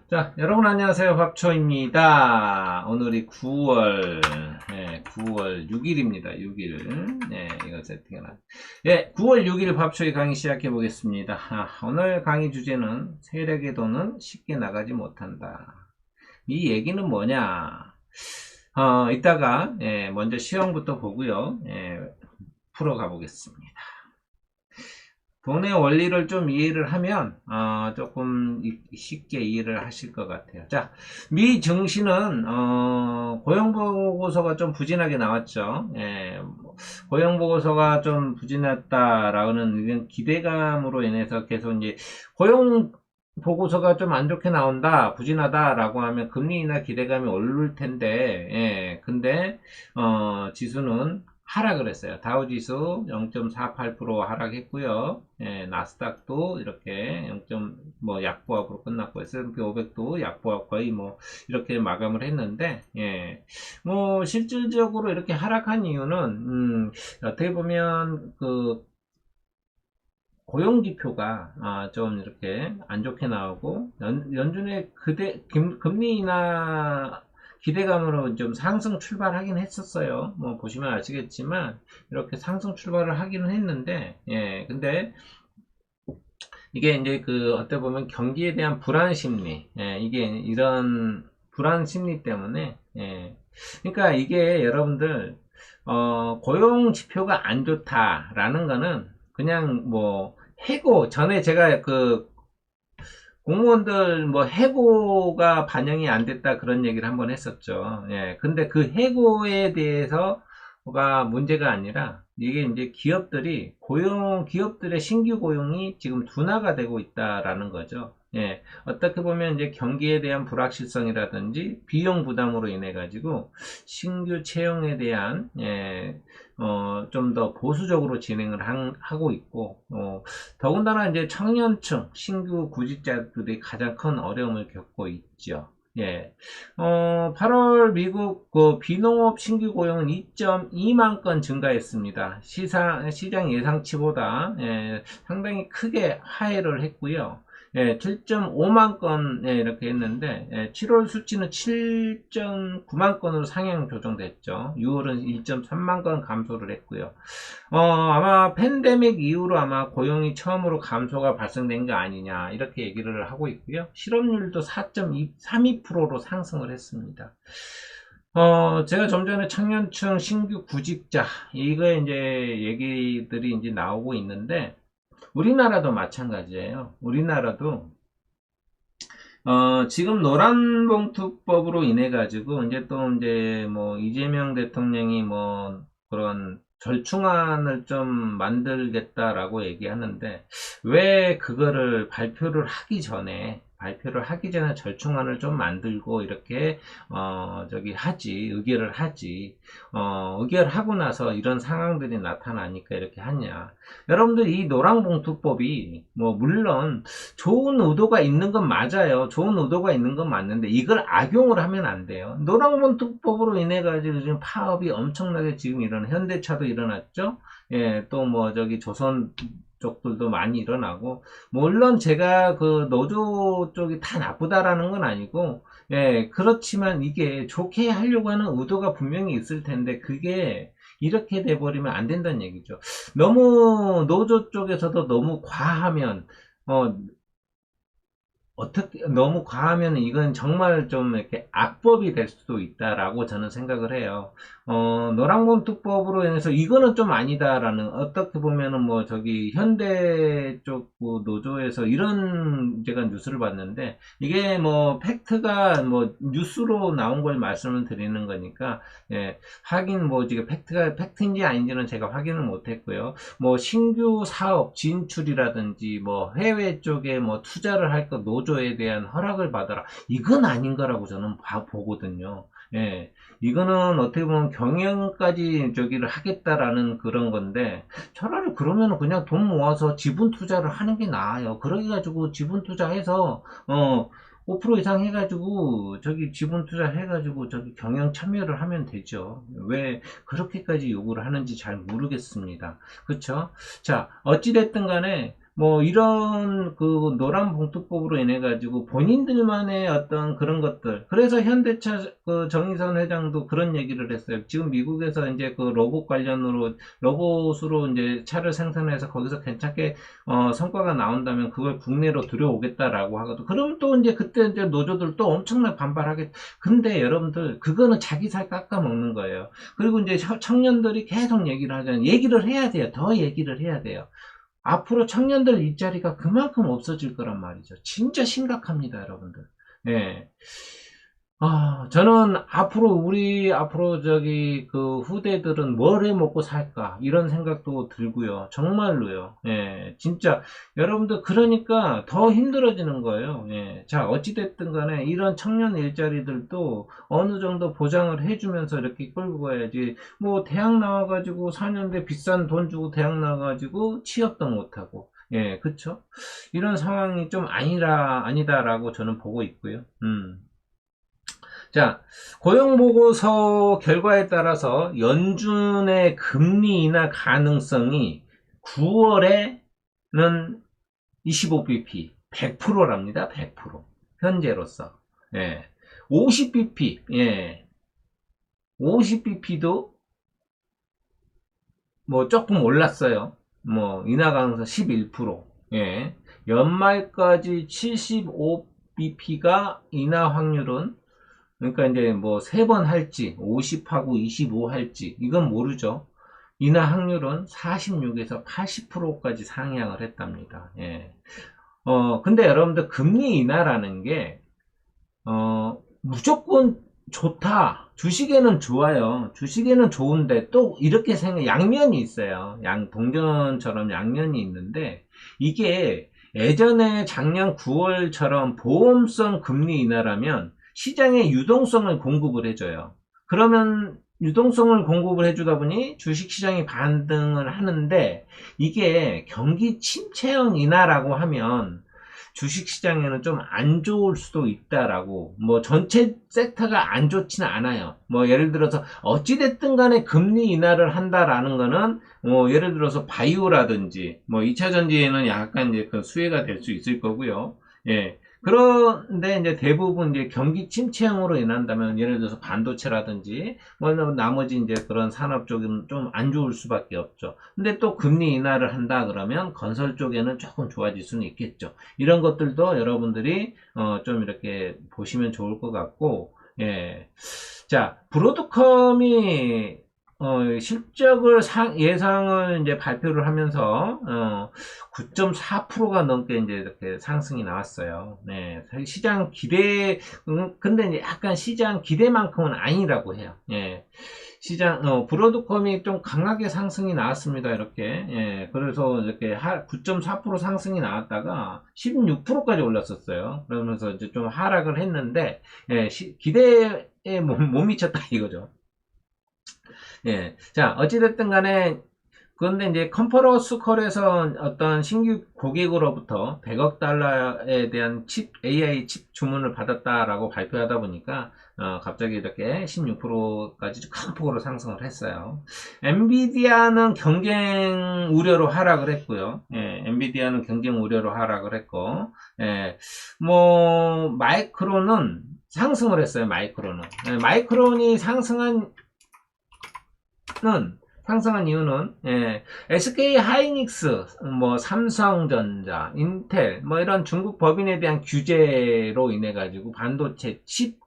자, 여러분 안녕하세요. 밥초입니다. 오늘이 9월 6일입니다. 6일. 이거 세팅해놔. 9월 6일 밥초의 강의 시작해 보겠습니다. 오늘 강의 주제는 세력의 돈은 쉽게 나가지 못한다. 이 얘기는 뭐냐? 이따가, 먼저 시험부터 보고요. 풀어가 보겠습니다. 돈의 원리를 좀 이해를 하면 조금 쉽게 이해를 하실 것 같아요. 자, 미 증시는 고용보고서가 좀 부진하게 나왔죠. 고용보고서가 좀 부진했다라는 이런 기대감으로 인해서 계속 이제 고용 보고서가 좀 안 좋게 나온다, 부진하다라고 하면 금리나 기대감이 오를 텐데, 근데 지수는 하락을 했어요. 다우지수 0.48% 하락했고요. 나스닥도 이렇게 0. 약보합으로 끝났고 S&P 500도 약보합 거의 이렇게 마감을 했는데, 실질적으로 이렇게 하락한 이유는 어떻게 보면 그 고용지표가 좀 이렇게 안 좋게 나오고 연준의 금리 인하 기대감으로 좀 상승 출발하긴 했었어요. 보시면 아시겠지만 이렇게 상승 출발을 하기는 했는데, 근데 이게 이제 어떻게 보면 경기에 대한 불안 심리, 이게 이런 불안 심리 때문에, 그러니까 이게 여러분들 고용 지표가 안 좋다라는 거는 그냥 해고 전에 제가 공무원들 해고가 반영이 안 됐다 그런 얘기를 한번 했었죠. 근데 그 해고에 대해서가 문제가 아니라 이게 이제 기업들의 신규 고용이 지금 둔화가 되고 있다라는 거죠. 어떻게 보면 이제 경기에 대한 불확실성이라든지 비용 부담으로 인해 가지고 신규 채용에 대한 좀 더 보수적으로 진행을 하고 있고, 더군다나 이제 청년층 신규 구직자들이 가장 큰 어려움을 겪고 있죠. 8월 미국 비농업 신규 고용은 2.2만 건 증가했습니다. 시장 예상치보다 상당히 크게 하회를 했고요. 7.5만 건 이렇게 했는데 7월 수치는 7.9만 건으로 상향 조정됐죠. 6월은 1.3만 건 감소를 했고요. 아마 팬데믹 이후로 아마 고용이 처음으로 감소가 발생된 게 아니냐 이렇게 얘기를 하고 있고요. 실업률도 4.32%로 상승을 했습니다. 제가 좀 전에 청년층 신규 구직자 이거에 이제 얘기들이 이제 나오고 있는데 우리나라도 마찬가지예요. 우리나라도 지금 노란봉투법으로 인해 가지고 이제 또 이제 이재명 대통령이 그런 절충안을 좀 만들겠다라고 얘기하는데 왜 그거를 발표를 하기 전에 절충안을 좀 만들고 이렇게 의결을 하지 의결하고 나서 이런 상황들이 나타나니까 이렇게 하냐. 여러분들 이 노란봉투법이 물론 좋은 의도가 있는 건 맞아요. 좋은 의도가 있는 건 맞는데 이걸 악용을 하면 안 돼요. 노란봉투법으로 인해 가지고 지금 파업이 엄청나게 지금 현대차도 일어났죠. 또 조선 쪽들도 많이 일어나고, 물론 제가 노조 쪽이 다 나쁘다라는 건 아니고, 그렇지만 이게 좋게 하려고 하는 의도가 분명히 있을 텐데 그게 이렇게 돼버리면 안 된다는 얘기죠. 너무 노조 쪽에서도 너무 과하면 너무 과하면 이건 정말 좀 이렇게 악법이 될 수도 있다라고 저는 생각을 해요. 노란봉투법으로 인해서 이거는 좀 아니다라는, 어떻게 보면은 현대 쪽 노조에서 이런 제가 뉴스를 봤는데, 이게 팩트가 뉴스로 나온 걸 말씀을 드리는 거니까, 하긴 지금 팩트인지 아닌지는 제가 확인을 못 했고요. 신규 사업 진출이라든지 해외 쪽에 투자를 할 것 노조에 대한 허락을 받아라, 이건 아닌 거라고 저는 보거든요. 이거는 어떻게 보면 경영까지 저기를 하겠다라는 그런 건데, 차라리 그러면 그냥 돈 모아서 지분 투자를 하는 게 나아요. 그러게 가지고 지분 투자해서 5% 이상 해가지고 지분 투자 해가지고 경영 참여를 하면 되죠. 왜 그렇게까지 요구를 하는지 잘 모르겠습니다. 그쵸? 자, 어찌됐든 간에 뭐 이런 그 노란 봉투법으로 인해 가지고 본인들만의 어떤 그런 것들, 그래서 현대차 그 정의선 회장도 그런 얘기를 했어요. 지금 미국에서 이제 그 로봇 관련으로 로봇으로 이제 차를 생산해서 거기서 괜찮게 성과가 나온다면 그걸 국내로 들여오겠다라고 하거든. 그러면 또 이제 그때 이제 노조들 또 엄청나게 반발하겠. 근데 여러분들 그거는 자기 살 깎아먹는 거예요. 그리고 이제 청년들이 계속 얘기를 하잖아요. 얘기를 해야 돼요. 더 얘기를 해야 돼요. 앞으로 청년들 일자리가 그만큼 없어질 거란 말이죠. 진짜 심각합니다, 여러분들. 예. 저는 앞으로 저기 그 후대들은 뭘 해 먹고 살까 이런 생각도 들고요. 정말로요. 예, 진짜 여러분들 그러니까 더 힘들어지는 거예요. 예, 자 어찌됐든 간에 이런 청년 일자리들도 어느 정도 보장을 해주면서 이렇게 끌고 가야지. 뭐 대학 나와가지고 4년대 비싼 돈 주고 대학 나와가지고 취업도 못하고. 예, 그쵸? 이런 상황이 좀 아니다라고 저는 보고 있고요. 자, 고용보고서 결과에 따라서 연준의 금리 인하 가능성이 9월에는 25bp, 100%랍니다. 100%. 현재로서. 예. 50bp, 예. 50bp도 뭐 조금 올랐어요. 뭐, 인하 가능성 11%. 예. 연말까지 75bp가 인하 확률은 그러니까 이제 뭐 세 번 할지 50하고 25 할지 이건 모르죠. 인하 확률은 46에서 80%까지 상향을 했답니다. 예. 근데 여러분들 금리 인하라는 게 무조건 좋다. 주식에는 좋아요. 주식에는 좋은데 또 이렇게 양면이 있어요. 동전처럼 양면이 있는데 이게 예전에 작년 9월처럼 보험성 금리 인하라면 시장에 유동성을 공급을 해줘요. 그러면 유동성을 공급을 해주다 보니 주식시장이 반등을 하는데 이게 경기 침체형 인하라고 하면 주식시장에는 좀 안 좋을 수도 있다라고, 뭐 전체 섹터가 안 좋지는 않아요. 뭐 예를 들어서 어찌됐든 간에 금리 인하를 한다라는 거는 뭐 예를 들어서 바이오라든지 뭐 2차 전지에는 약간 이제 그 수혜가 될 수 있을 거고요. 예. 그런데 이제 대부분 이제 경기 침체형으로 인한다면 예를 들어서 반도체라든지 뭐 나머지 이제 그런 산업 쪽은 좀 안 좋을 수밖에 없죠. 근데 또 금리 인하를 한다 그러면 건설 쪽에는 조금 좋아질 수는 있겠죠. 이런 것들도 여러분들이 좀 이렇게 보시면 좋을 것 같고, 예. 자, 브로드컴이 실적을 예상을 이제 발표를 하면서 9.4%가 넘게 이제 이렇게 상승이 나왔어요. 네, 시장 기대, 근데 이제 약간 시장 기대만큼은 아니라고 해요. 예. 브로드컴이 좀 강하게 상승이 나왔습니다. 이렇게. 예, 그래서 이렇게 9.4% 상승이 나왔다가 16%까지 올랐었어요. 그러면서 이제 좀 하락을 했는데, 예, 기대에 못 미쳤다 이거죠. 예. 자, 어찌됐든 간에, 그런데 이제 컨퍼런스 콜에서 어떤 신규 고객으로부터 100억 달러에 대한 AI 칩 주문을 받았다라고 발표하다 보니까, 갑자기 이렇게 16%까지 큰 폭으로 상승을 했어요. 엔비디아는 경쟁 우려로 하락을 했고요. 예, 엔비디아는 경쟁 우려로 하락을 했고, 예, 뭐, 마이크론은 상승을 했어요, 마이크론은. 예, 마이크론이 상승한 이유는 SK 하이닉스, 뭐 삼성전자, 인텔, 뭐 이런 중국 법인에 대한 규제로 인해 가지고 반도체 칩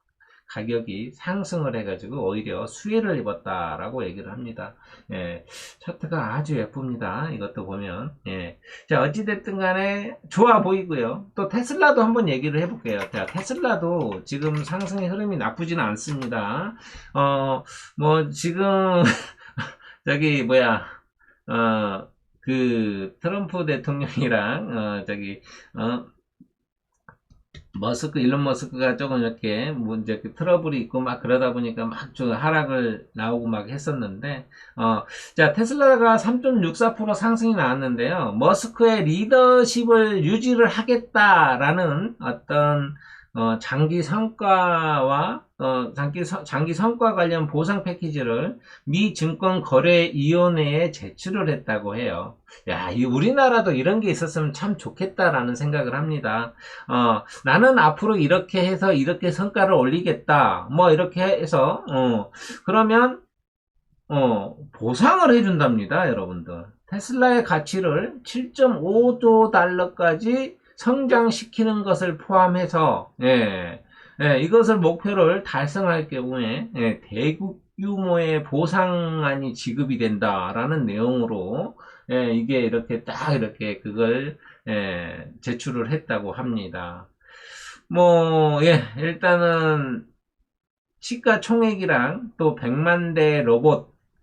가격이 상승을 해가지고 오히려 수혜를 입었다라고 얘기를 합니다. 예, 차트가 아주 예쁩니다. 이것도 보면. 예. 자, 어찌됐든 간에 좋아 보이고요. 또 테슬라도 한번 얘기를 해볼게요. 자, 테슬라도 지금 상승의 흐름이 나쁘지는 않습니다. 뭐 지금 저기 뭐야 그 트럼프 대통령이랑 일론 머스크가 조금 이렇게 뭐 이제 그 트러블이 있고 막 그러다 보니까 막 좀 하락을 나오고 막 했었는데 자, 테슬라가 3.64% 상승이 나왔는데요. 머스크의 리더십을 유지를 하겠다라는 어떤 장기 성과와 장기 성과 관련 보상 패키지를 미 증권거래위원회에 제출을 했다고 해요. 야, 이 우리나라도 이런 게 있었으면 참 좋겠다라는 생각을 합니다. 나는 앞으로 이렇게 해서 이렇게 성과를 올리겠다. 뭐 이렇게 해서 그러면 보상을 해준답니다, 여러분들. 테슬라의 가치를 7.5조 달러까지 성장시키는 것을 포함해서, 이것을 목표를 달성할 경우에, 대규모의 보상안이 지급이 된다라는 내용으로, 이게 이렇게 딱 이렇게 그걸, 제출을 했다고 합니다. 뭐, 일단은, 시가총액이랑 또 100만 대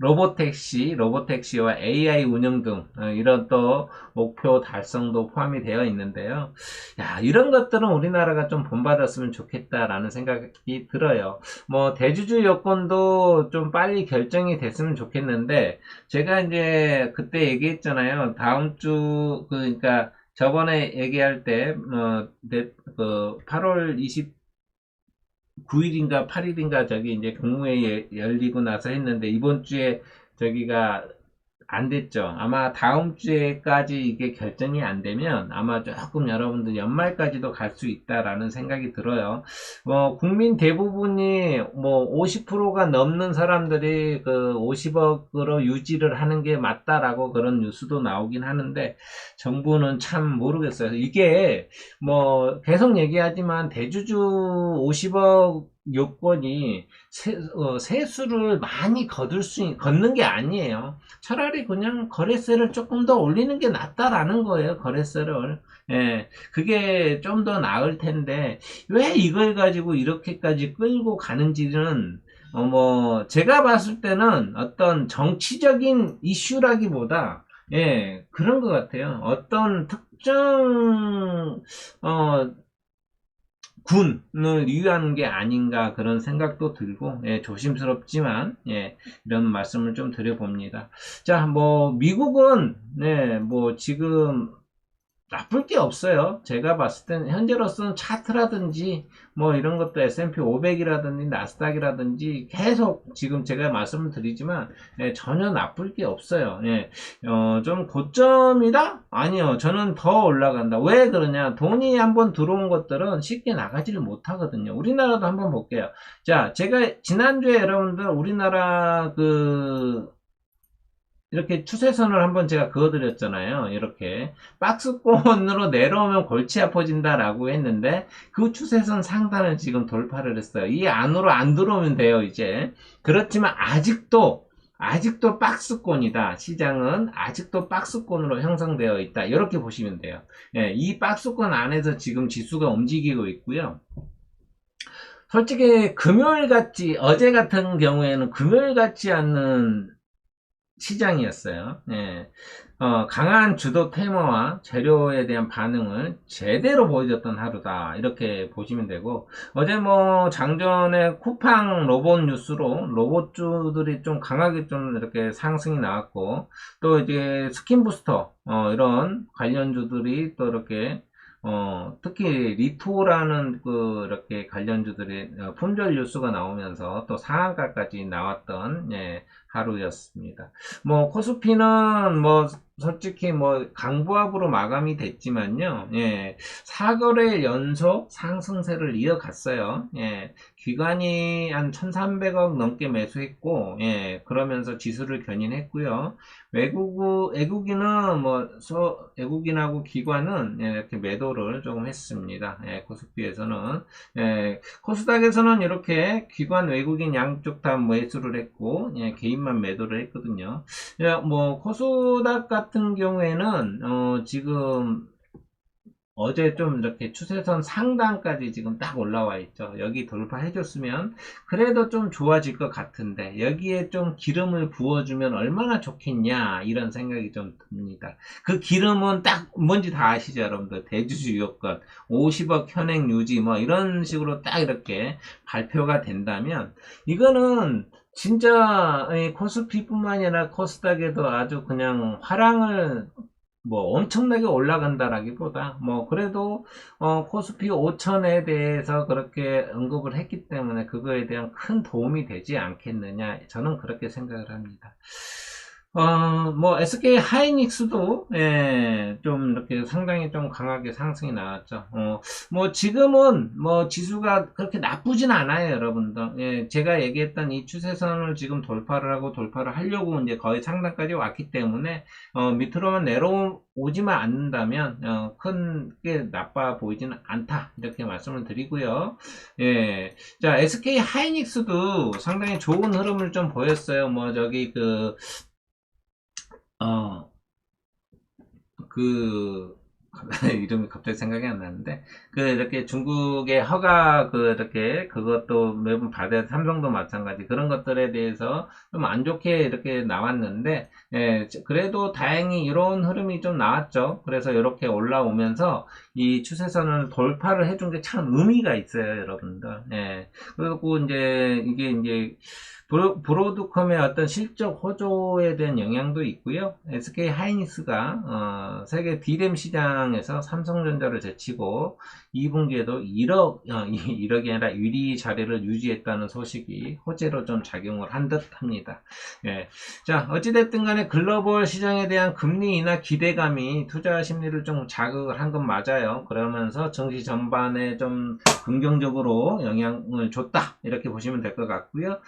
로보택시와 AI 운영 등 이런 또 목표 달성도 포함이 되어 있는데요. 야, 이런 것들은 우리나라가 좀 본받았으면 좋겠다라는 생각이 들어요. 뭐 대주주 여건도 좀 빨리 결정이 됐으면 좋겠는데 제가 이제 그때 얘기했잖아요. 다음 주 그러니까 저번에 얘기할 때 그 8월 9일인가 8일인가 저기 이제 국무회의 열리고 나서 했는데 이번 주에 저기가 안 됐죠. 아마 다음 주에까지 이게 결정이 안 되면 아마 조금 여러분들 연말까지도 갈 수 있다라는 생각이 들어요. 국민 대부분이 뭐 50%가 넘는 사람들이 그 50억으로 유지를 하는 게 맞다라고 그런 뉴스도 나오긴 하는데 정부는 참 모르겠어요. 이게 뭐 계속 얘기하지만 대주주 50억 요건이 세수를 많이 걷는 게 아니에요. 차라리 그냥 거래세를 조금 더 올리는 게 낫다라는 거예요. 거래세를. 그게 좀 더 나을 텐데 왜 이걸 가지고 이렇게까지 끌고 가는지는 뭐 제가 봤을 때는 어떤 정치적인 이슈라기보다 그런 것 같아요. 어떤 특정 군을 위한 게 아닌가 그런 생각도 들고 조심스럽지만 이런 말씀을 좀 드려봅니다. 자, 뭐 미국은 뭐 지금 나쁠 게 없어요. 제가 봤을 때는 현재로서는 차트라든지 뭐 이런 것도 S&P 500이라든지 나스닥이라든지 계속 지금 제가 말씀을 드리지만 전혀 나쁠 게 없어요. 좀 고점이다? 아니요. 저는 더 올라간다. 왜 그러냐? 돈이 한번 들어온 것들은 쉽게 나가지를 못하거든요. 우리나라도 한번 볼게요. 자, 제가 지난주에 여러분들 우리나라 이렇게 추세선을 한번 제가 그어드렸잖아요. 이렇게 박스권으로 내려오면 골치 아파진다라고 했는데 그 추세선 상단을 지금 돌파를 했어요. 이 안으로 안 들어오면 돼요, 이제. 그렇지만 아직도 박스권이다. 시장은 아직도 박스권으로 형성되어 있다. 이렇게 보시면 돼요. 이 박스권 안에서 지금 지수가 움직이고 있고요. 솔직히 어제 같은 경우에는 금요일 같지 않는 시장이었어요. 강한 주도 테마와 재료에 대한 반응을 제대로 보여줬던 하루다. 이렇게 보시면 되고, 어제 뭐 장전에 쿠팡 로봇 뉴스로 로봇주들이 좀 강하게 좀 이렇게 상승이 나왔고, 또 이제 스킨부스터, 이런 관련주들이 또 이렇게 특히 리토라는 이렇게 관련주들의 품절 뉴스가 나오면서 또 상한가까지 나왔던 하루였습니다. 뭐 코스피는 뭐 솔직히 뭐 강보합으로 마감이 됐지만요. 4거래 연속 상승세를 이어갔어요. 기관이 한 1,300억 넘게 매수했고, 그러면서 지수를 견인했고요. 외국인하고 기관은 이렇게 매도를 조금 했습니다. 코스피에서는. 코스닥에서는 이렇게 기관 외국인 양쪽 다 매수를 했고, 개인만 매도를 했거든요. 뭐, 코스닥 같은 경우에는, 지금, 어제 좀 이렇게 추세선 상단까지 지금 딱 올라와 있죠. 여기 돌파해줬으면 그래도 좀 좋아질 것 같은데 여기에 좀 기름을 부어주면 얼마나 좋겠냐 이런 생각이 좀 듭니다. 그 기름은 딱 뭔지 다 아시죠, 여러분들? 대주주 요건 50억 현행 유지 뭐 이런 식으로 딱 이렇게 발표가 된다면 이거는 진짜 코스피뿐만 아니라 코스닥에도 아주 그냥 화랑을 뭐 엄청나게 올라간다라기보다 뭐 그래도 코스피 5천에 대해서 그렇게 언급을 했기 때문에 그거에 대한 큰 도움이 되지 않겠느냐, 저는 그렇게 생각을 합니다. 뭐 SK 하이닉스도 좀 이렇게 상당히 좀 강하게 상승이 나왔죠. 뭐 지금은 뭐 지수가 그렇게 나쁘진 않아요, 여러분들. 제가 얘기했던 이 추세선을 지금 돌파를 하려고 이제 거의 상단까지 왔기 때문에 밑으로만 내려오지만 않는다면 큰 게 나빠 보이지는 않다, 이렇게 말씀을 드리고요. 자, SK 하이닉스도 상당히 좋은 흐름을 좀 보였어요. 뭐 저기 어, 그, 이름이 갑자기 생각이 안 나는데, 이렇게 중국의 허가, 이렇게, 그것도 매번 받아야, 삼성도 마찬가지, 그런 것들에 대해서 좀 안 좋게 이렇게 나왔는데, 그래도 다행히 이런 흐름이 좀 나왔죠. 그래서 이렇게 올라오면서 이 추세선을 돌파를 해준 게 참 의미가 있어요, 여러분들. 그리고 이게 이제, 브로드컴의 어떤 실적 호조에 대한 영향도 있고요. SK 하이닉스가 세계 D램 시장에서 삼성전자를 제치고 2분기에도 1억이 아니라 1위 자리를 유지했다는 소식이 호재로 좀 작용을 한 듯합니다. 자, 어찌됐든 간에 글로벌 시장에 대한 금리 인하 기대감이 투자 심리를 좀 자극을 한 건 맞아요. 그러면서 증시 전반에 좀 긍정적으로 영향을 줬다, 이렇게 보시면 될 것 같고요.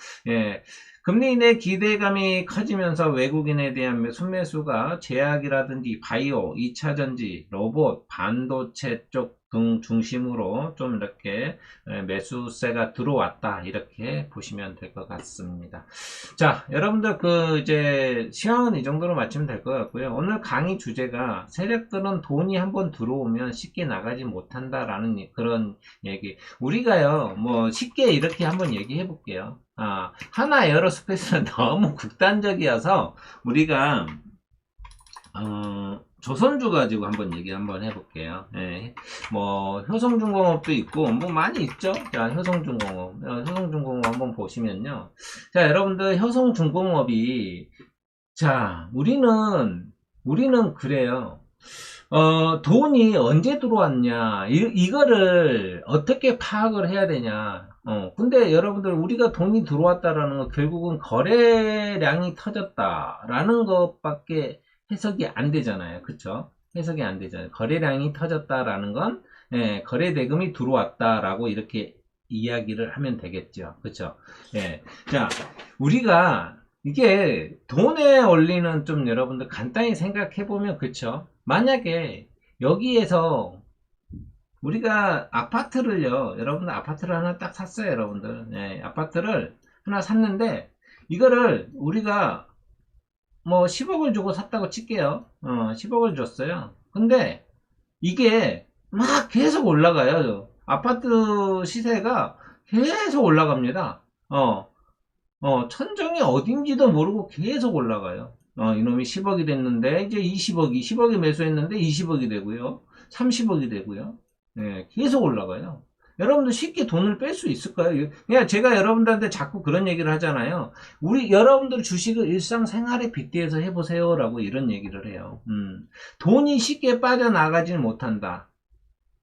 금리 인하 기대감이 커지면서 외국인에 대한 순매수가 제약이라든지 바이오, 2차전지, 로봇, 반도체 쪽 등 중심으로 좀 이렇게 매수세가 들어왔다, 이렇게 보시면 될 것 같습니다. 자, 여러분들 이제 시황은 이 정도로 마치면 될 것 같고요. 오늘 강의 주제가 세력들은 돈이 한번 들어오면 쉽게 나가지 못한다라는 그런 얘기. 우리가요, 뭐 쉽게 이렇게 한번 얘기해 볼게요. 하나 에어로스페이스는 너무 극단적이어서 우리가 조선주 가지고 한번 얘기 한번 해볼게요. 뭐 효성중공업도 있고 뭐 많이 있죠. 자, 효성중공업 한번 보시면요. 자, 여러분들 효성중공업이, 자, 우리는 그래요. 돈이 언제 들어왔냐, 이거를 어떻게 파악을 해야 되냐. 근데 여러분들, 우리가 돈이 들어왔다라는 건 결국은 거래량이 터졌다라는 것밖에 해석이 안 되잖아요. 그쵸? 해석이 안 되잖아요. 거래량이 터졌다라는 건, 거래 대금이 들어왔다라고 이렇게 이야기를 하면 되겠죠. 그쵸? 자, 우리가 이게 돈의 원리는 좀 여러분들 간단히 생각해 보면, 그쵸? 만약에 여기에서 우리가 아파트를요, 여러분들 아파트를 하나 딱 샀어요, 여러분들. 아파트를 하나 샀는데, 이거를 우리가 뭐 10억을 주고 샀다고 칠게요. 10억을 줬어요. 근데 이게 막 계속 올라가요. 아파트 시세가 계속 올라갑니다. 천정이 어딘지도 모르고 계속 올라가요. 이놈이 10억이 됐는데, 이제 10억이 매수했는데 20억이 되고요. 30억이 되고요. 계속 올라가요. 여러분들 쉽게 돈을 뺄 수 있을까요? 그냥 제가 여러분들한테 자꾸 그런 얘기를 하잖아요. 여러분들 주식을 일상생활에 빗대어서 해보세요라고 이런 얘기를 해요. 돈이 쉽게 빠져나가지는 못한다.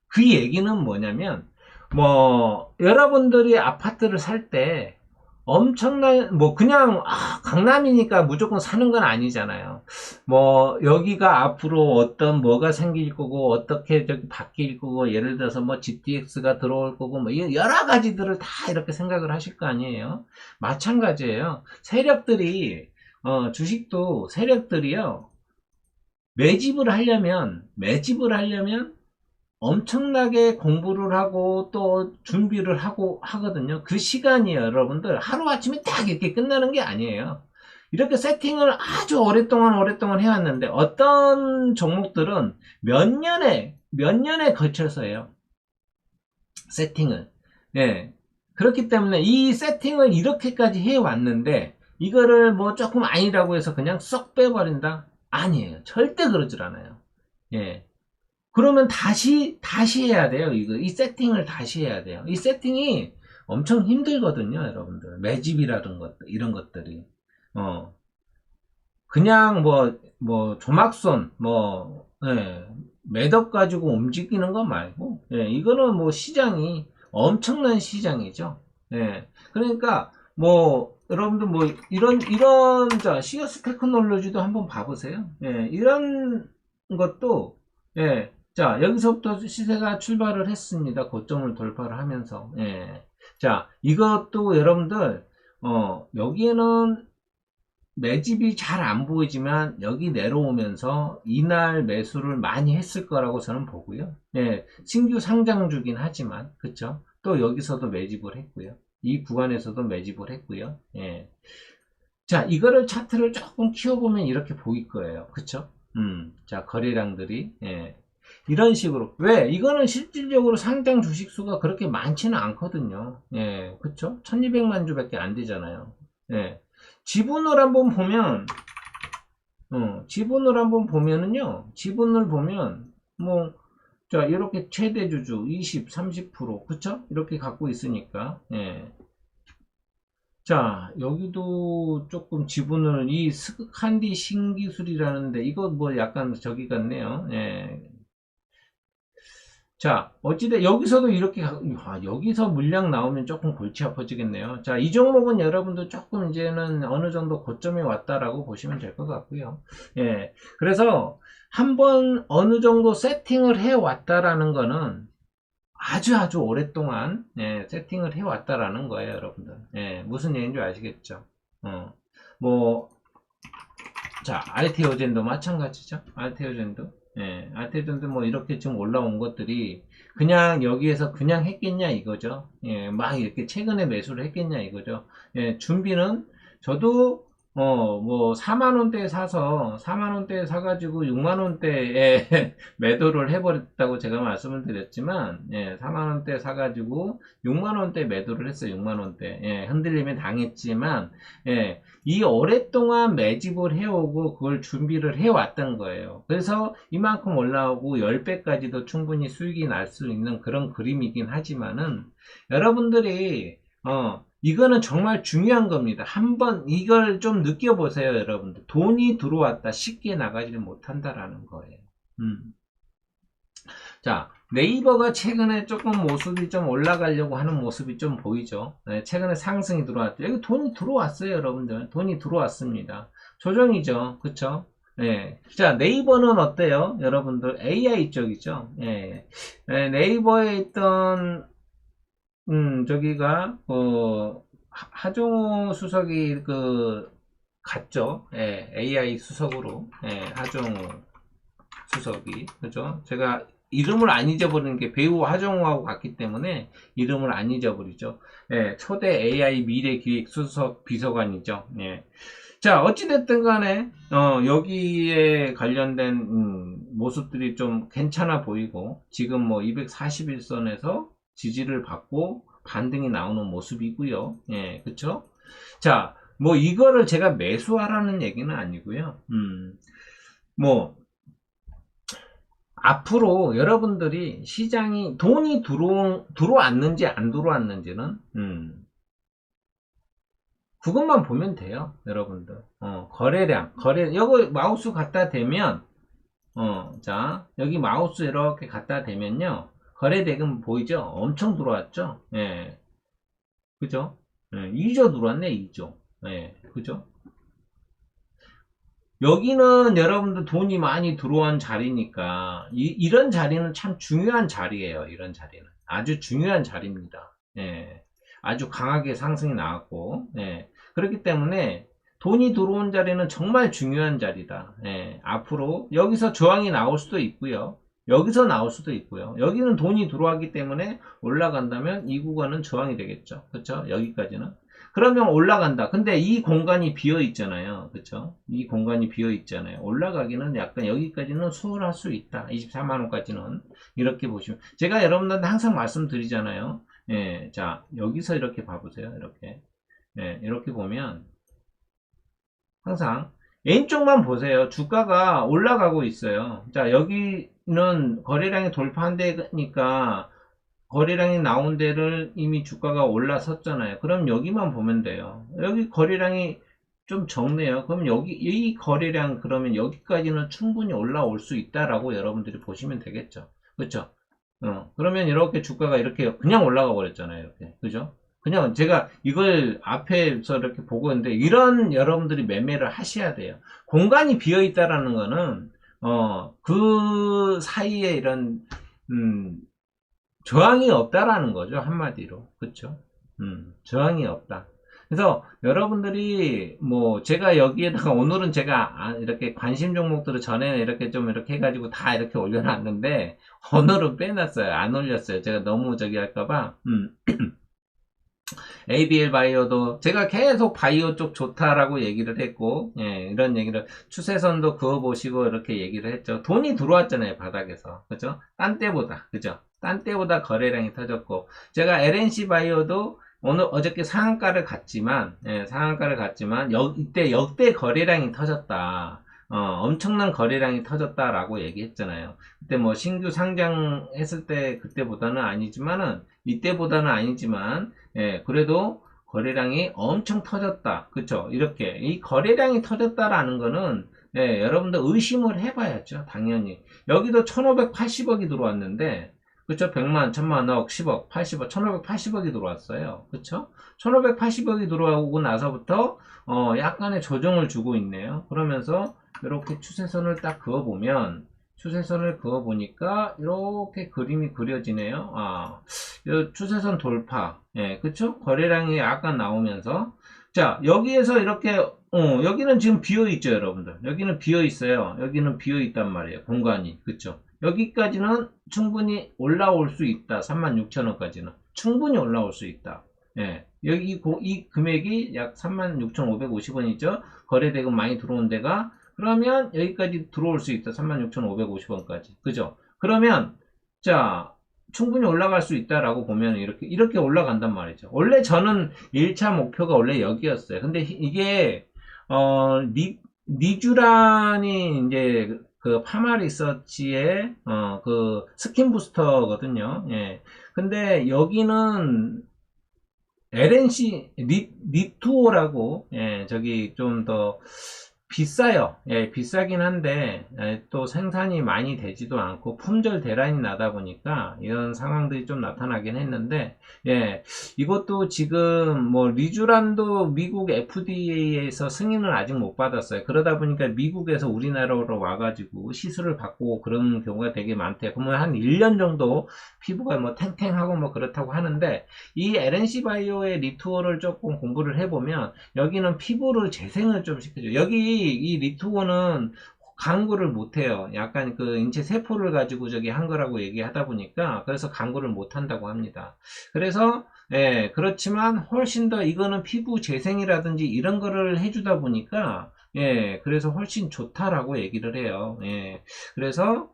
그 얘기는 뭐냐면, 뭐, 여러분들이 아파트를 살 때, 뭐, 그냥, 강남이니까 무조건 사는 건 아니잖아요. 뭐, 여기가 앞으로 뭐가 생길 거고, 어떻게 바뀔 거고, 예를 들어서 뭐, GTX가 들어올 거고, 뭐, 여러 가지들을 다 이렇게 생각을 하실 거 아니에요. 마찬가지예요. 주식도 세력들이요, 매집을 하려면, 엄청나게 공부를 하고 또 준비를 하고 하거든요. 그 시간이 여러분들 하루아침에 딱 이렇게 끝나는 게 아니에요. 이렇게 세팅을 아주 오랫동안 해왔는데, 어떤 종목들은 몇 년에 걸쳐서 해요. 세팅을. 그렇기 때문에 이 세팅을 이렇게까지 해왔는데, 이거를 뭐 조금 아니라고 해서 그냥 쏙 빼버린다? 아니에요. 절대 그러질 않아요. 그러면 다시 해야 돼요. 이 세팅을 다시 해야 돼요. 이 세팅이 엄청 힘들거든요, 여러분들. 매집이라든 이런 것들이. 그냥 조막손, 예, 매덕 가지고 움직이는 거 말고, 예, 이거는 뭐 시장이 엄청난 시장이죠. 예, 그러니까 뭐 여러분들 뭐 이런 자 CS 테크놀로지도 한번 봐보세요. 예, 이런 것도 예, 자 여기서부터 시세가 출발을 했습니다. 고점을 돌파를 하면서 예, 자 이것도 여러분들 여기에는 매집이 잘 안 보이지만 여기 내려오면서 이날 매수를 많이 했을 거라고 저는 보고요. 예, 신규 상장주긴 하지만 그쵸? 또 여기서도 매집을 했고요. 이 구간에서도 매집을 했고요. 예. 자, 이거를 차트를 조금 키워보면 이렇게 보일 거예요. 그쵸? 자, 거래량들이 예. 이런 식으로 왜? 이거는 실질적으로 상장 주식 수가 그렇게 많지는 않거든요. 예, 그쵸? 1200만 주밖에 안 되잖아요. 예. 지분을 한번 보면 지분을 한번 보면은요, 지분을 보면, 뭐, 자, 이렇게 최대 주주 20, 30%, 그쵸? 이렇게 갖고 있으니까, 예. 자, 여기도 조금 지분을, 이 스칸디 신기술이라는데, 이거 뭐 약간 저기 같네요. 예. 자, 어찌돼 여기서도 이렇게 여기서 물량 나오면 조금 골치 아파지겠네요. 자, 이 종목은 여러분도 조금 이제는 어느 정도 고점에 왔다라고 보시면 될 것 같고요. 예, 그래서 한번 어느 정도 세팅을 해 왔다라는 거는 아주 오랫동안 세팅을 해 왔다라는 거예요, 여러분들. 예, 무슨 얘기인지 아시겠죠? 어, 뭐 자, 알테오젠도 마찬가지죠. 알테오젠도. 예, 알테오젠도 뭐 이렇게 좀 올라온 것들이 그냥 여기에서 그냥 했겠냐 이거죠. 예, 막 이렇게 최근에 매수를 했겠냐 이거죠. 예, 준비는 저도 뭐 4만 원대에 사서 4만 원대에 사가지고 6만 원대에 매도를 해버렸다고 제가 말씀을 드렸지만, 예, 4만 원대 사가지고 6만 원대 매도를 했어요. 6만 원대. 예, 흔들림에 당했지만, 예, 이 오랫동안 매집을 해오고 그걸 준비를 해왔던 거예요. 그래서 이만큼 올라오고 10배까지도 충분히 수익이 날 수 있는 그런 그림이긴 하지만은 여러분들이 이거는 정말 중요한 겁니다. 한번 이걸 좀 느껴보세요, 여러분들. 돈이 들어왔다 쉽게 나가지를 못한다라는 거예요. 자, 네이버가 최근에 조금 모습이 좀 올라가려고 하는 모습이 좀 보이죠. 네, 최근에 상승이 들어왔죠. 여기 돈이 들어왔어요, 여러분들. 돈이 들어왔습니다. 조정이죠. 그쵸? 네. 자, 네이버는 어때요? 여러분들, AI 쪽이죠. 예. 네, 네이버에 있던, 저기가, 하종우 수석이 갔죠. 예, AI 수석으로. 예, 하종우 수석이. 그죠? 제가 이름을 안 잊어버리는 게 배우 하정우하고 같기 때문에 이름을 안 잊어버리죠. 예, 초대 AI 미래기획 수석 비서관이죠. 예. 자, 어찌됐든 간에, 여기에 관련된, 모습들이 좀 괜찮아 보이고, 지금 뭐 241선에서 지지를 받고 반등이 나오는 모습이고요. 예, 그쵸? 자, 뭐 이거를 제가 매수하라는 얘기는 아니고요. 뭐, 앞으로 여러분들이 시장이 돈이 들어왔는지 안 들어왔는지는 그것만 보면 돼요, 여러분들. 거래량, 여기 마우스 갖다 대면 자, 여기 마우스 이렇게 갖다 대면요, 거래대금 보이죠? 엄청 들어왔죠? 예, 그죠? 예, 2조 들어왔네, 2조. 예, 그죠? 여기는 여러분들 돈이 많이 들어온 자리니까 이런 자리는 참 중요한 자리예요. 이런 자리는 아주 중요한 자리입니다. 예, 아주 강하게 상승이 나왔고, 예, 그렇기 때문에 돈이 들어온 자리는 정말 중요한 자리다. 예, 앞으로 여기서 저항이 나올 수도 있고요. 여기서 나올 수도 있고요. 여기는 돈이 들어왔기 때문에 올라간다면 이 구간은 저항이 되겠죠. 그렇죠? 여기까지는. 그러면 올라간다. 근데 이 공간이 비어 있잖아요. 그쵸? 이 공간이 비어 있잖아요. 올라가기는 약간 여기까지는 수월할 수 있다. 24만원까지는. 이렇게 보시면. 제가 여러분들한테 항상 말씀드리잖아요. 예, 자, 여기서 이렇게 봐보세요. 이렇게. 예, 이렇게 보면, 항상, 왼쪽만 보세요. 주가가 올라가고 있어요. 자, 여기는 거래량이 돌파한 데니까, 거래량이 나온 데를 이미 주가가 올라섰잖아요. 그럼 여기만 보면 돼요. 여기 거래량이 좀 적네요. 그럼 여기 이 거래량 그러면 여기까지는 충분히 올라올 수 있다라고 여러분들이 보시면 되겠죠. 그렇죠? 그러면 이렇게 주가가 이렇게 그냥 올라가 버렸잖아요. 이렇게. 그죠? 그냥 제가 이걸 앞에서 이렇게 보고 있는데 이런 여러분들이 매매를 하셔야 돼요. 공간이 비어 있다라는 거는 그 사이에 이런 음, 저항이 없다라는 거죠. 한마디로. 그렇죠? 저항이 없다. 그래서 여러분들이 뭐 제가 여기에다가 오늘은 제가 이렇게 관심 종목들을 전에는 이렇게 좀 이렇게 해가지고 다 이렇게 올려놨는데 오늘은 빼놨어요. 안 올렸어요. 제가 너무 저기 할까봐. ABL 바이오도 제가 계속 바이오 쪽 좋다라고 얘기를 했고, 예, 이런 얘기를 추세선도 그어보시고 이렇게 얘기를 했죠. 돈이 들어왔잖아요, 바닥에서. 그죠? 딴 때보다. 그죠? 딴 때보다 거래량이 터졌고, 제가 LNC 바이오도 오늘 어저께 상한가를 갔지만, 예, 상한가를 갔지만, 이때 역대 거래량이 터졌다. 엄청난 거래량이 터졌다라고 얘기했잖아요. 그때 뭐 신규 상장했을 때 그때보다는 아니지만은, 이때보다는 아니지만, 예, 그래도 거래량이 엄청 터졌다. 그쵸? 이렇게. 이 거래량이 터졌다라는 거는, 예, 여러분들 의심을 해봐야죠. 당연히. 여기도 1580억이 들어왔는데, 그쵸? 100만, 1000만, 억, 10억, 80억, 1580억이 들어왔어요. 그쵸? 1580억이 들어오고 나서부터, 약간의 조정을 주고 있네요. 그러면서, 이렇게 추세선을 딱 그어보면, 추세선을 그어보니까, 이렇게 그림이 그려지네요. 추세선 돌파. 예, 그쵸? 거래량이 약간 나오면서. 자, 여기에서 이렇게, 여기는 지금 비어있죠, 여러분들. 여기는 비어있어요. 여기는 비어있단 말이에요. 공간이. 그쵸? 여기까지는 충분히 올라올 수 있다. 36,000원까지는. 충분히 올라올 수 있다. 예. 여기, 이 금액이 약 36,550원이죠? 거래대금 많이 들어온 데가. 그러면 여기까지 들어올 수 있다. 36,550원까지. 그죠? 그러면, 자, 충분히 올라갈 수 있다라고 보면 이렇게 올라간단 말이죠. 원래 저는 1차 목표가 원래 여기였어요. 근데 이게, 리쥬란이 이제 그 파마 리서치의, 그 스킨 부스터거든요. 예. 근데 여기는 LNC 리투오라고, 예, 저기 좀 더 비싸요. 예, 비싸긴 한데, 예, 또 생산이 많이 되지도 않고 품절 대란이 나다 보니까 이런 상황들이 좀 나타나긴 했는데, 예, 이것도 지금 뭐 리쥬란도 미국 FDA에서 승인을 아직 못 받았어요. 그러다 보니까 미국에서 우리나라로 와가지고 시술을 받고 그런 경우가 되게 많대요. 그러면 한 1년 정도 피부가 뭐 탱탱하고 뭐 그렇다고 하는데, 이 LNC 바이오의 리투어를 조금 공부를 해보면 여기는 피부를 재생을 좀 시켜줘요. 여기 이 리투어는 강구를 못해요. 약간 그 인체 세포를 가지고 저기 한 거라고 얘기하다 보니까 그래서 강구를 못한다고 합니다. 그래서 예, 그렇지만 훨씬 더 이거는 피부 재생이라든지 이런 거를 해주다 보니까 예, 그래서 훨씬 좋다라고 얘기를 해요. 예, 그래서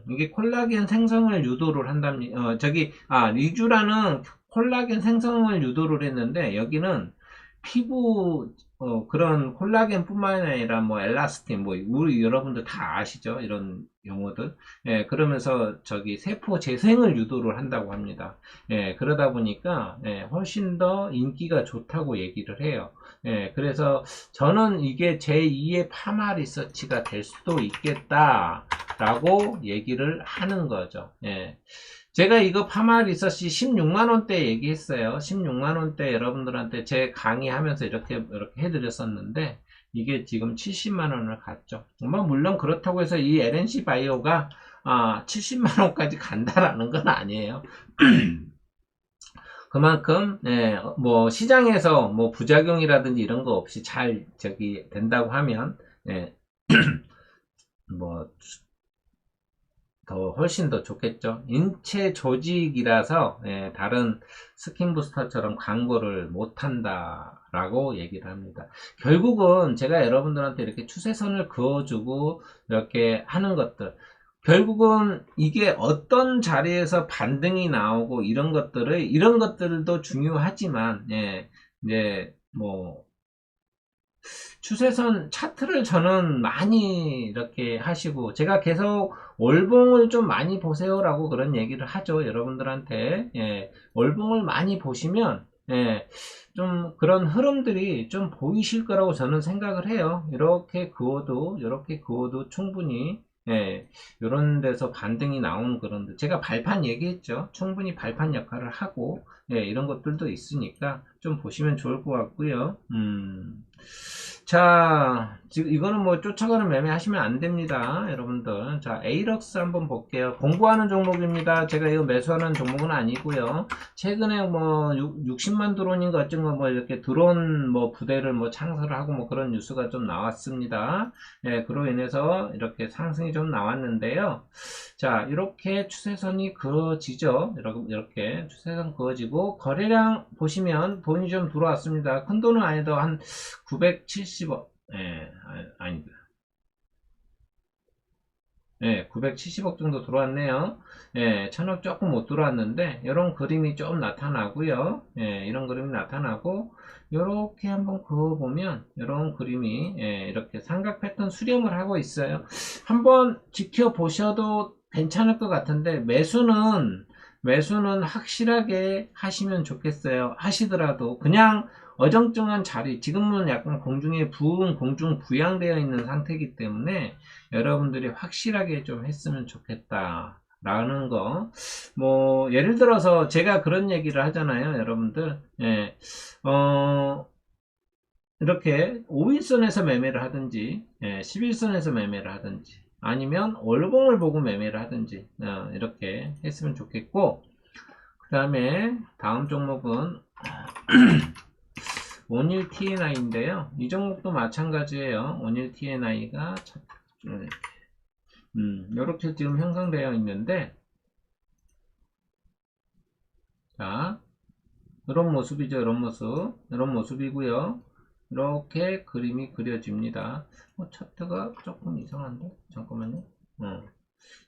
이게 콜라겐 생성을 유도를 한답니다. 리쥬라는 콜라겐 생성을 유도를 했는데 여기는 피부 그런 콜라겐뿐만 아니라 뭐 엘라스틴 뭐 우리 여러분들 다 아시죠? 이런 용어들. 예, 그러면서 저기 세포 재생을 유도를 한다고 합니다. 예, 그러다 보니까 예, 훨씬 더 인기가 좋다고 얘기를 해요. 예, 그래서 저는 이게 제2의 파마 리서치가 될 수도 있겠다라고 얘기를 하는 거죠. 예. 제가 이거 파마 리서치 16만원대 얘기했어요. 16만원대 여러분들한테 제 강의하면서 이렇게 해드렸었는데, 이게 지금 70만원을 갔죠. 물론 그렇다고 해서 이 LNC 바이오가 70만원까지 간다라는 건 아니에요. 그만큼, 예, 뭐, 시장에서 뭐 부작용이라든지 이런 거 없이 잘, 된다고 하면, 예, 뭐, 훨씬 더 좋겠죠. 인체 조직이라서 예, 다른 스킨 부스터처럼 광고를 못한다 라고 얘기를 합니다. 결국은 제가 여러분들한테 이렇게 추세선을 그어주고 이렇게 하는 것들, 결국은 이게 어떤 자리에서 반등이 나오고 이런 것들도 중요하지만 예, 이제 뭐 추세선 차트를 저는 많이 이렇게 하시고, 제가 계속 월봉을 좀 많이 보세요라고 그런 얘기를 하죠. 여러분들한테. 예, 월봉을 많이 보시면 예, 좀 그런 흐름들이 좀 보이실 거라고 저는 생각을 해요. 이렇게 그어도 충분히, 예, 이런 데서 반등이 나오는 그런, 제가 발판 얘기했죠. 충분히 발판 역할을 하고, 예, 이런 것들도 있으니까 좀 보시면 좋을 것 같고요. 자, 지금 이거는 뭐 쫓아가는 매매 하시면 안 됩니다. 여러분들. 자, 에이럭스 한번 볼게요. 공부하는 종목입니다. 제가 이거 매수하는 종목은 아니고요. 최근에 뭐 60만 드론인가 어쩐가 뭐 이렇게 드론 뭐 부대를 뭐 창설을 하고 뭐 그런 뉴스가 좀 나왔습니다. 예, 그로 인해서 이렇게 상승이 좀 나왔는데요. 자, 이렇게 추세선이 그어지죠. 이렇게 추세선 그어지고 거래량 보시면 돈이 좀 들어왔습니다. 큰 돈은 아니도 한 970억, 예, 아니다. 예, 970억 정도 들어왔네요. 예, 1000억 조금 못 들어왔는데, 이런 그림이 좀 나타나고요. 예, 이런 그림이 나타나고, 이렇게 한번 그어보면, 이런 그림이, 예, 이렇게 삼각 패턴 수렴을 하고 있어요. 한번 지켜보셔도 괜찮을 것 같은데, 매수는 확실하게 하시면 좋겠어요. 하시더라도, 그냥 어정쩡한 자리, 지금은 약간 공중에 공중 부양되어 있는 상태이기 때문에, 여러분들이 확실하게 좀 했으면 좋겠다. 라는 거. 뭐, 예를 들어서 제가 그런 얘기를 하잖아요, 여러분들. 예, 어, 이렇게 5일선에서 매매를 하든지, 예, 11선에서 매매를 하든지, 아니면 월봉을 보고 매매를 하든지, 이렇게 했으면 좋겠고, 그 다음에 다음 종목은 원일 TNI인데요. 이 종목도 마찬가지예요. 원일 TNI가 이렇게 지금 형성되어 있는데, 자, 이런 모습이죠. 이런 모습이고요. 이렇게 그림이 그려집니다. 차트가 조금 이상한데? 잠깐만요.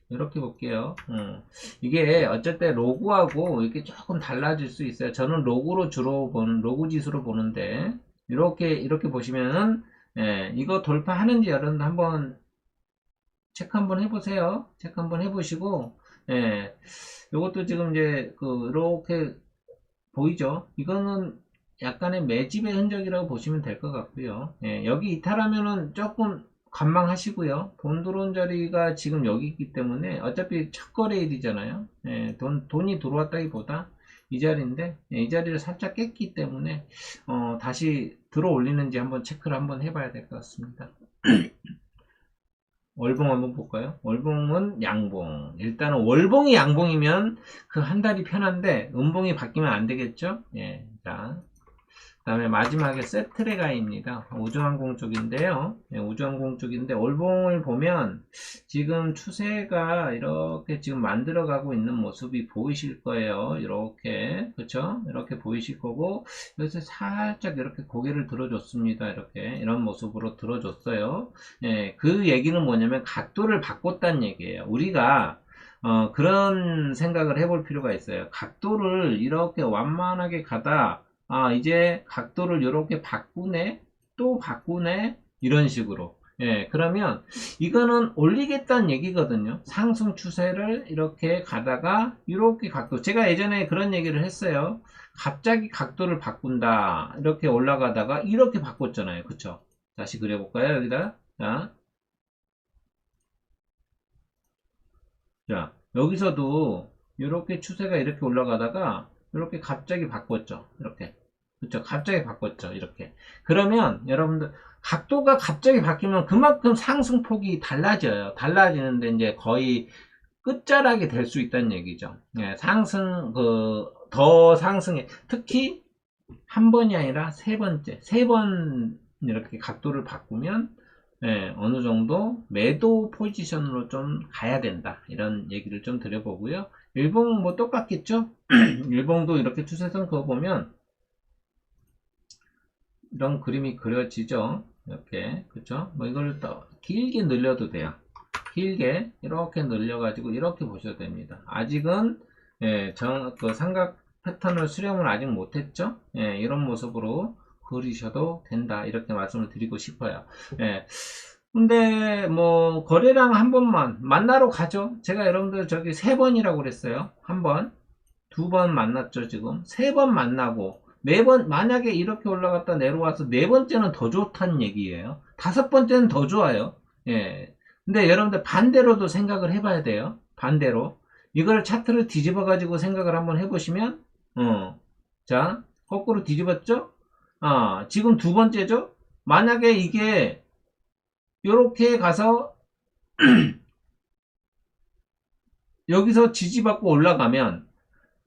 이렇게 볼게요. 이게 어쩔 때 로그하고 이렇게 조금 달라질 수 있어요. 저는 로그 지수로 보는데, 이렇게 보시면은, 예, 이거 돌파하는지 여러분들 한번 체크 한번 해보세요. 체크 한번 해보시고, 예, 요것도 지금 이제, 이렇게 보이죠? 이거는 약간의 매집의 흔적이라고 보시면 될 것 같고요. 예, 여기 이탈하면은 조금 관망하시고요. 돈 들어온 자리가 지금 여기 있기 때문에 어차피 첫 거래일이잖아요. 예, 돈이 들어왔다기보다 이 자리인데, 예, 이 자리를 살짝 깼기 때문에, 다시 들어 올리는지 한번 체크를 한번 해봐야 될 것 같습니다. 월봉 한번 볼까요? 월봉은 양봉. 일단은 월봉이 양봉이면 그 한 달이 편한데 음봉이 바뀌면 안 되겠죠? 예. 자, 그 다음에 마지막에 세트레가입니다. 우주항공 쪽인데요. 예, 우주항공 쪽인데 월봉을 보면 지금 추세가 이렇게 지금 만들어가고 있는 모습이 보이실 거예요. 이렇게 그쵸? 이렇게 보이실 거고 여기서 살짝 이렇게 고개를 들어줬습니다. 이렇게 이런 모습으로 들어줬어요. 예, 그 얘기는 뭐냐면 각도를 바꿨다는 얘기예요. 우리가 그런 생각을 해볼 필요가 있어요. 각도를 이렇게 완만하게 가다 이제 각도를 이렇게 바꾸네, 또 바꾸네, 이런 식으로. 예, 그러면 이거는 올리겠다는 얘기거든요. 상승 추세를 이렇게 가다가 이렇게 각도. 제가 예전에 그런 얘기를 했어요. 갑자기 각도를 바꾼다. 이렇게 올라가다가 이렇게 바꿨잖아요. 그쵸? 다시 그려볼까요? 여기다. 자, 여기서도 이렇게 추세가 이렇게 올라가다가 이렇게 갑자기 바꿨죠. 이렇게. 그쵸? 갑자기 바꿨죠. 이렇게. 그러면 여러분들 각도가 갑자기 바뀌면 그만큼 상승폭이 달라져요. 달라지는데 이제 거의 끝자락이 될 수 있다는 얘기죠. 예, 더 상승해. 특히 한 번이 아니라 세 번째, 세 번 이렇게 각도를 바꾸면 예, 어느 정도 매도 포지션으로 좀 가야 된다. 이런 얘기를 좀 드려보고요. 일봉 뭐 똑같겠죠? 일봉도 이렇게 추세선 그거 보면 이런 그림이 그려지죠. 이렇게 그쵸? 뭐 이걸 더 길게 늘려도 돼요. 길게 이렇게 늘려가지고 이렇게 보셔도 됩니다. 아직은 예, 그 삼각 패턴을 수렴을 아직 못했죠. 예, 이런 모습으로 그리셔도 된다. 이렇게 말씀을 드리고 싶어요. 예. 근데 뭐 거래량 한 번만 만나러 가죠. 제가 여러분들 저기 세 번이라고 그랬어요. 한 번, 두 번 만났죠. 지금 세 번 만나고 만약에 이렇게 올라갔다 내려와서 네 번째는 더 좋다는 얘기예요. 다섯 번째는 더 좋아요. 예. 근데 여러분들 반대로도 생각을 해봐야 돼요. 반대로. 이걸 차트를 뒤집어 가지고 생각을 한번 해보시면, 자, 거꾸로 뒤집었죠? 아, 지금 두 번째죠? 만약에 이게, 요렇게 가서, 여기서 지지받고 올라가면,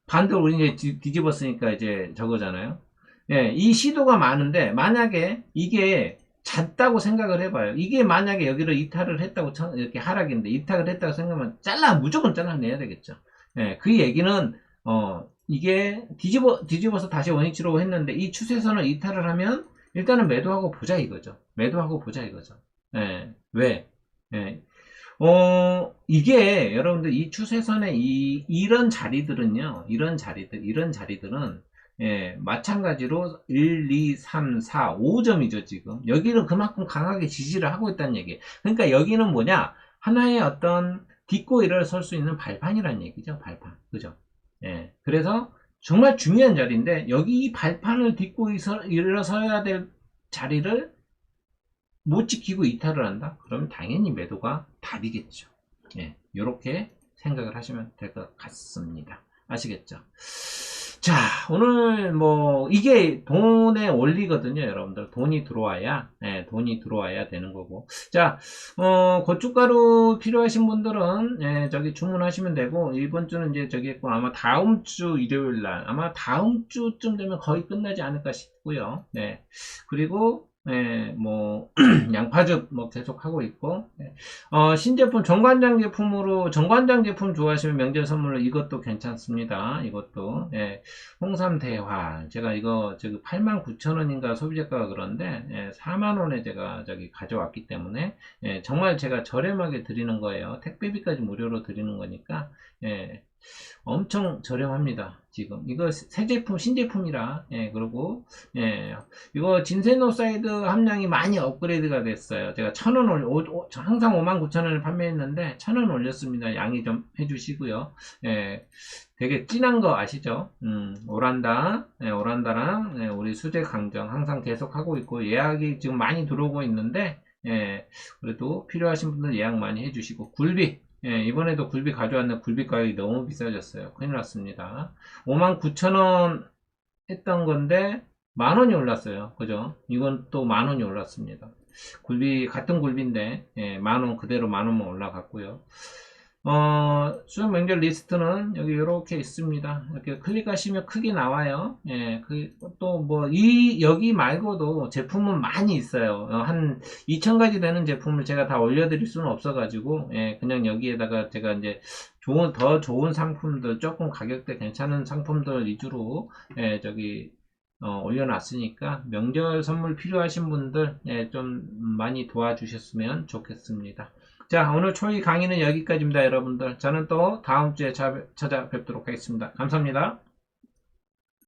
반대로 우리 이제 뒤집었으니까 이제 저거잖아요. 예, 이 시도가 많은데, 만약에 이게 잦다고 생각을 해봐요. 이게 만약에 여기를 이탈을 했다고, 이렇게 하락인데, 이탈을 했다고 생각하면, 무조건 잘라내야 되겠죠. 예, 그 얘기는, 이게 뒤집어서 다시 원위치로 했는데, 이 추세선을 이탈을 하면, 일단은 매도하고 보자 이거죠. 매도하고 보자 이거죠. 예, 왜? 예, 이게 여러분들 이 추세선의 이런 자리들은요, 이런 자리들은 예, 마찬가지로 1, 2, 3, 4, 5점이죠, 지금. 여기는 그만큼 강하게 지지를 하고 있다는 얘기예요. 그러니까 여기는 뭐냐? 하나의 어떤 딛고 일어설 수 있는 발판이라는 얘기죠, 발판. 그죠? 예. 그래서 정말 중요한 자리인데, 여기 이 발판을 딛고 일어서야 될 자리를 못 지키고 이탈을 한다? 그러면 당연히 매도가 답이겠죠. 예, 요렇게 생각을 하시면 될 것 같습니다. 아시겠죠? 자, 오늘 뭐 이게 돈의 원리거든요, 여러분들. 돈이 들어와야, 예, 돈이 들어와야 되는 거고. 자, 고춧가루 필요하신 분들은 예, 저기 주문하시면 되고, 이번 주는 이제 저기 있고, 아마 다음 주 일요일 날, 아마 다음 주쯤 되면 거의 끝나지 않을까 싶고요. 네, 그리고 예, 뭐 양파즙 뭐 계속 하고 있고, 예. 신제품 정관장 제품 좋아하시면 명절 선물로 이것도 괜찮습니다. 이것도 예. 홍삼 대화 제가 이거 저기 89,000원인가 소비자가가 그런데 예, 4만원에 제가 저기 가져왔기 때문에 예, 정말 제가 저렴하게 드리는 거예요. 택배비까지 무료로 드리는 거니까 예. 엄청 저렴합니다. 지금 이거 새 제품 신제품이라 예, 그리고 예, 이거 진세노사이드 함량이 많이 업그레이드가 됐어요. 제가 1,000원 항상 59,000원을 판매했는데 1,000원 올렸습니다. 양해 좀 해주시고요. 예, 되게 진한 거 아시죠? 오란다, 예, 오란다랑 예, 우리 수제 강정 항상 계속 하고 있고 예약이 지금 많이 들어오고 있는데 예, 그래도 필요하신 분들 예약 많이 해주시고 굴비 예, 이번에도 굴비 가져왔는데 굴비 가격이 너무 비싸졌어요. 큰일 났습니다. 59,000원 했던 건데 만원이 올랐어요. 그죠? 이건 또 만원이 올랐습니다. 같은 굴비인데 예, 만원 그대로 만원만 올라갔고요. 수요 명절 리스트는 여기 이렇게 있습니다. 이렇게 클릭하시면 크게 나와요. 예, 또 뭐 여기 말고도 제품은 많이 있어요. 한 2,000가지 되는 제품을 제가 다 올려드릴 수는 없어가지고 예, 그냥 여기에다가 제가 이제 더 좋은 상품들 조금 가격대 괜찮은 상품들 위주로 예, 저기 올려놨으니까 명절 선물 필요하신 분들 예, 좀 많이 도와주셨으면 좋겠습니다. 자, 오늘 초이 강의는 여기까지입니다, 여러분들. 저는 또 다음 주에 찾아뵙도록 하겠습니다. 감사합니다.